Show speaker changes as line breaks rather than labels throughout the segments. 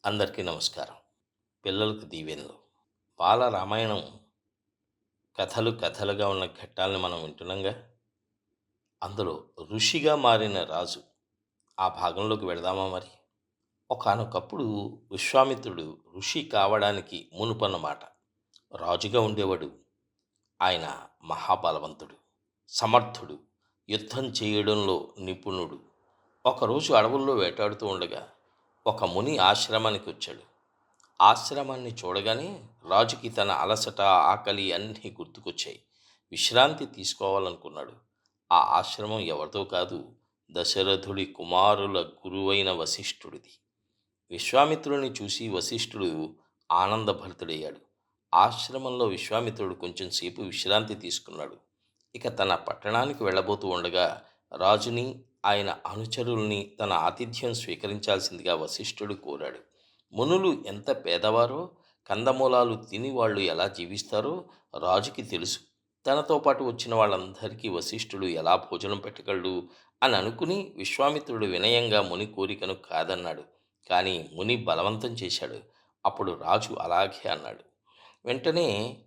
అందరికీ నమస్కారం. పిల్లలకు దీవెనలు. బాల రామాయణం కథలు కథలుగా ఉన్న ఘట్టాలను మనం వింటున్నాంగా. అందులో ఋషిగా మారిన రాజు ఆ భాగంలోకి వెళదామా మరి? ఒకానొకప్పుడు విశ్వామిత్రుడు ఋషి కావడానికి మునుపన్నమాట. రాజుగా ఉండేవాడు. ఆయన మహాబలవంతుడు, సమర్థుడు, యుద్ధం చేయడంలో నిపుణుడు. ఒకరోజు అడవుల్లో వేటాడుతూ ఉండగా ఒక ముని ఆశ్రమానికి వచ్చాడు. ఆశ్రమాన్ని చూడగానే రాజుకి తన అలసట, ఆకలి అన్నీ గుర్తుకొచ్చాయి. విశ్రాంతి తీసుకోవాలనుకున్నాడు. ఆ ఆశ్రమం ఎవరిదో కాదు, దశరథుడి కుమారుల గురువైన వశిష్ఠుడిది. విశ్వామిత్రుడిని చూసి వశిష్ఠుడు ఆనందభరితుడయ్యాడు. ఆశ్రమంలో విశ్వామిత్రుడు కొంచెం సేపు విశ్రాంతి తీసుకున్నాడు. ఇక తన పట్టణానికి వెళ్ళబోతూ ఉండగా రాజుని, ఆయన అనుచరుల్ని తన ఆతిథ్యం స్వీకరించాల్సిందిగా వశిష్ఠుడు కోరాడు. మునులు ఎంత పేదవారో, కందమూలాలు తిని వాళ్ళు ఎలా జీవిస్తారో రాజుకి తెలుసు. తనతో పాటు వచ్చిన వాళ్ళందరికీ వశిష్ఠుడు ఎలా భోజనం పెట్టగలడు అని అనుకుని విశ్వామిత్రుడు వినయంగా ముని కోరికను కాదన్నాడు. కానీ ముని బలవంతం చేశాడు. అప్పుడు రాజు అలాగే అన్నాడు. వెంటనే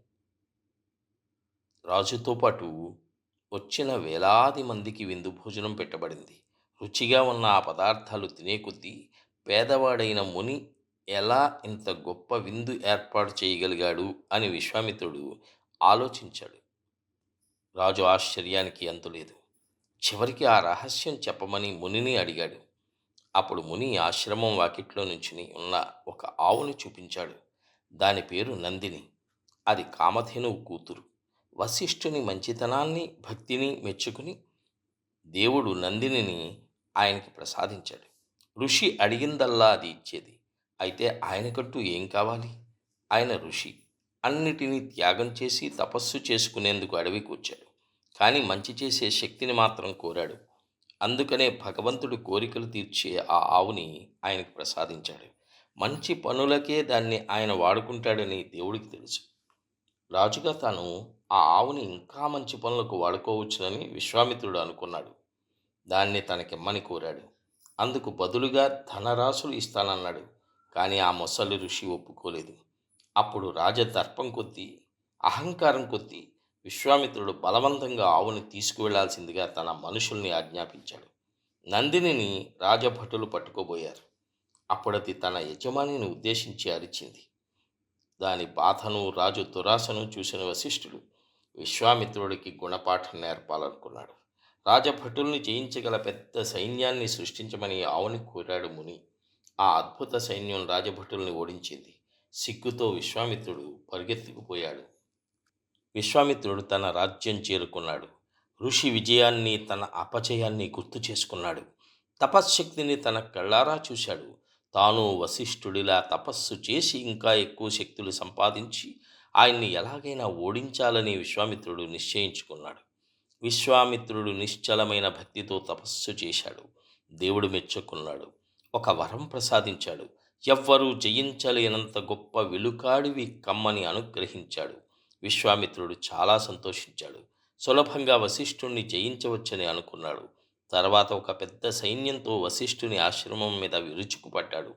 రాజుతో పాటు వచ్చిన వేలాది మందికి విందు భోజనం పెట్టబడింది. రుచిగా ఉన్న ఆ పదార్థాలు తినే కొద్దీ పేదవాడైన ముని ఎలా ఇంత గొప్ప విందు ఏర్పాటు చేయగలిగాడు అని విశ్వామిత్రుడు ఆలోచించాడు. రాజు ఆశ్చర్యానికి అంతులేదు. చివరికి ఆ రహస్యం చెప్పమని మునిని అడిగాడు. అప్పుడు ముని ఆశ్రమం వాకిట్లో నుంచుని ఉన్న ఒక ఆవుని చూపించాడు. దాని పేరు నందిని. అది కామధేనువు కూతురు. వశిష్ఠుని మంచితనాన్ని, భక్తిని మెచ్చుకుని దేవుడు నందినిని ఆయనకి ప్రసాదించాడు. ఋషి అడిగిందల్లా అది ఇచ్చేది. అయితే ఆయనకంటూ ఏం కావాలి? ఆయన ఋషి. అన్నిటినీ త్యాగం చేసి తపస్సు చేసుకునేందుకు అడవికి వచ్చాడు. కానీ మంచి చేసే శక్తిని మాత్రం కోరాడు. అందుకనే భగవంతుడి కోరికలు తీర్చే ఆ ఆవుని ఆయనకు ప్రసాదించాడు. మంచి పనులకే దాన్ని ఆయన వాడుకుంటాడని దేవుడికి తెలుసు. రాజుగా తాను ఆ ఆవుని ఇంకా మంచి పనులకు వాడుకోవచ్చునని విశ్వామిత్రుడు అనుకున్నాడు. దాన్ని తనకిమ్మని కోరాడు. అందుకు బదులుగా ధనరాశులు ఇస్తానన్నాడు. కానీ ఆ మొసలి ఋషి ఒప్పుకోలేదు. అప్పుడు రాజదర్పం కొద్దీ, అహంకారం కొద్దీ విశ్వామిత్రుడు బలవంతంగా ఆవుని తీసుకువెళ్లాల్సిందిగా తన మనుషుల్ని ఆజ్ఞాపించాడు. నందినిని రాజభటులు పట్టుకోబోయారు. అప్పుడది తన యజమానిని ఉద్దేశించి అరిచింది. దాని బాధను, రాజు దురాశను చూసిన వశిష్ఠుడు విశ్వామిత్రుడికి గుణపాఠం నేర్పాలనుకున్నాడు. రాజభటుల్ని జయించగల పెద్ద సైన్యాన్ని సృష్టించమని ఆవుని కోరాడు ముని. ఆ అద్భుత సైన్యం రాజభటుల్ని ఓడించింది. సిగ్గుతో విశ్వామిత్రుడు పరిగెత్తుకుపోయాడు. విశ్వామిత్రుడు తన రాజ్యం చేరుకున్నాడు. ఋషి విజయాన్ని, తన అపజయాన్ని గుర్తు చేసుకున్నాడు. తపశ్శక్తిని తన కళ్ళారా చూశాడు. తాను వశిష్ఠుడిలా తపస్సు చేసి ఇంకా ఎక్కువ శక్తులు సంపాదించి ఆయన్ని ఎలాగైనా ఓడించాలని విశ్వామిత్రుడు నిశ్చయించుకున్నాడు. విశ్వామిత్రుడు నిశ్చలమైన భక్తితో తపస్సు చేశాడు. దేవుడు మెచ్చుకున్నాడు. ఒక వరం ప్రసాదించాడు. ఎవ్వరూ జయించలేనంత గొప్ప వెలుకాడివి కమ్మని అనుగ్రహించాడు. విశ్వామిత్రుడు చాలా సంతోషించాడు. సులభంగా వశిష్ఠుణ్ణి జయించవచ్చని అనుకున్నాడు. తర్వాత ఒక పెద్ద సైన్యంతో వశిష్ఠుని ఆశ్రమం మీద విరుచుకుపడ్డాడు.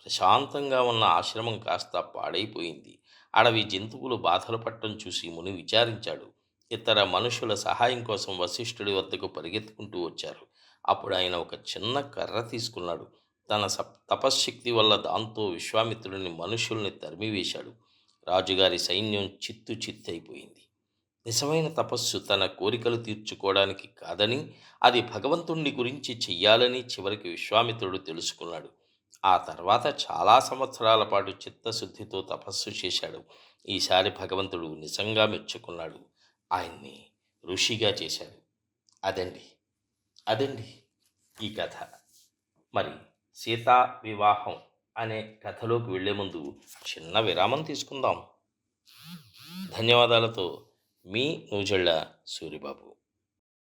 ప్రశాంతంగా ఉన్న ఆశ్రమం కాస్త పాడైపోయింది. అడవి జంతువులు బాధలు పట్టడం చూసి ముని విచారించాడు. ఇతర మనుషుల సహాయం కోసం వశిష్ఠుడి వద్దకు పరిగెత్తుకుంటూ వచ్చారు. అప్పుడు ఆయన ఒక చిన్న కర్ర తీసుకున్నాడు. తన తపశ్శక్తి వల్ల దాంతో విశ్వామిత్రుడిని, మనుషుల్ని తరిమివేశాడు. రాజుగారి సైన్యం చిత్తు చిత్తైపోయింది. నిజమైన తపస్సు తన కోరికలు తీర్చుకోవడానికి కాదని, అది భగవంతుణ్ణి గురించి చెయ్యాలని చివరికి విశ్వామిత్రుడు తెలుసుకున్నాడు. ఆ తర్వాత చాలా సంవత్సరాల పాటు చిత్తశుద్ధితో తపస్సు చేశాడు. ఈసారి భగవంతుడు నిజంగా మెచ్చుకున్నాడు. ఆయన్ని ఋషిగా చేశాడు. అదండి అదండి ఈ కథ. మరి సీతా వివాహం అనే కథలోకి వెళ్లే ముందు చిన్న విరామం తీసుకుందాం. ధన్యవాదాలతో మీ నూజెళ్ళ సూరిబాబు.